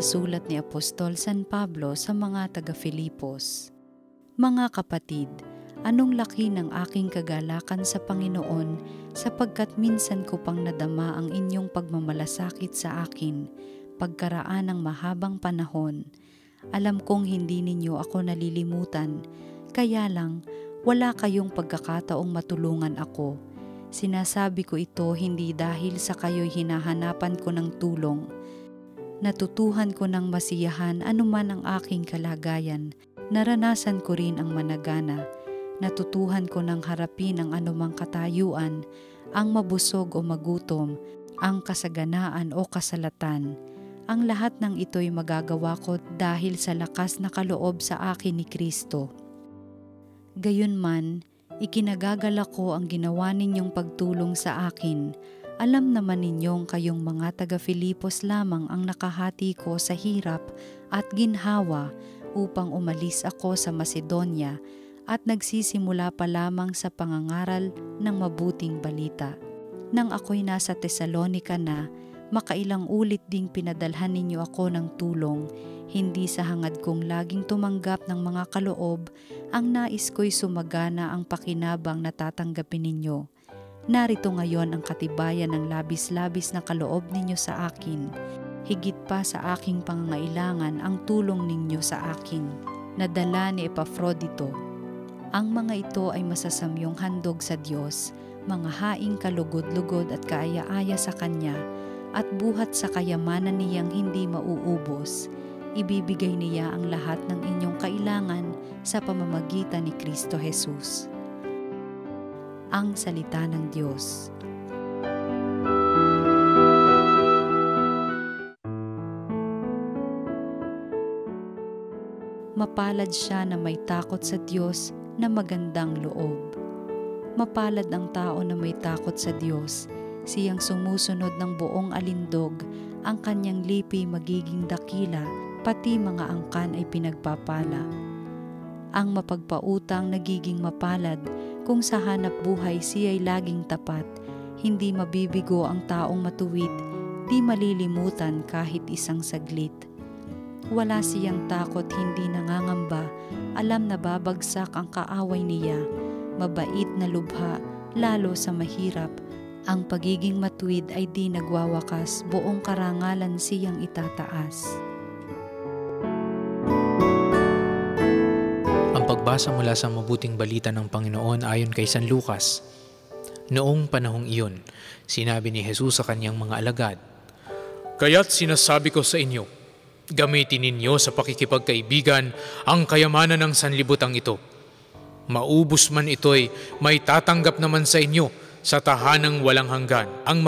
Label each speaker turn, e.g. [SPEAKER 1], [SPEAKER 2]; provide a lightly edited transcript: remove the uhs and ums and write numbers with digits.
[SPEAKER 1] sulat ni Apostol San Pablo sa mga taga-Filipos. Mga kapatid, anong laki ng aking kagalakan sa Panginoon sapagkat minsan ko pang nadama ang inyong pagmamalasakit sa akin pagkaraan ng mahabang panahon. Alam kong hindi ninyo ako nalilimutan, kaya lang wala kayong pagkakataong matulungan ako. Sinasabi ko ito hindi dahil sa kayo'y hinahanapan ko ng tulong. Natutuhan ko ng masiyahan anuman ang aking kalagayan. Naranasan ko rin ang managana. Natutuhan ko ng harapin ang anumang katayuan, ang mabusog o magutom, ang kasaganaan o kasalatan. Ang lahat ng ito'y magagawa ko dahil sa lakas na kaloob sa akin ni Kristo. Gayunman, ikinagagalak ko ang ginawa ninyong pagtulong sa akin. Alam naman ninyong kayong mga taga-Filipos lamang ang nakahati ko sa hirap at ginhawa upang umalis ako sa Macedonia at nagsisimula pa lamang sa pangangaral ng mabuting balita. Nang ako'y nasa Tesalonica na, makailang ulit ding pinadalhan ninyo ako ng tulong, hindi sa hangad kong laging tumanggap ng mga kaloob, ang nais ko'y sumagana ang pakinabang na tatanggapin ninyo. Narito ngayon ang katibayan ng labis-labis na kaloob ninyo sa akin. Higit pa sa aking pangangailangan ang tulong ninyo sa akin, na dala ni Epafrodito. Ang mga ito ay masasamyong handog sa Diyos, mga haing kalugod-lugod at kaaya-aya sa Kanya, at buhat sa kayamanan niyang hindi mauubos. Ibibigay niya ang lahat ng inyong kailangan sa pamamagitan ni Kristo Jesus. Ang salita ng Diyos. Mapalad siya na may takot sa Diyos na magandang loob. Mapalad ang tao na may takot sa Diyos, siyang sumusunod ng buong alindog, ang kanyang lipi magiging dakila, pati mga angkan ay pinagpapala. Ang mapagpautang nagiging mapalad, kung sa hanap buhay siya'y laging tapat, hindi mabibigo ang taong matuwid, di malilimutan kahit isang saglit. Wala siyang takot, hindi nangangamba, alam na babagsak ang kaaway niya, mabait na lubha, lalo sa mahirap. Ang pagiging matuwid ay di nagwawakas, buong karangalan siyang itataas.
[SPEAKER 2] Pagbasa mula sa mabuting balita ng Panginoon ayon kay San Lucas. Noong panahong iyon, sinabi ni Jesus sa kanyang mga alagad, "Kaya't sinasabi ko sa inyo, gamitin ninyo sa pakikipagkaibigan ang kayamanan ng sanlibutan ito. Maubos man ito'y may tatanggap naman sa inyo sa tahanang walang hanggan ang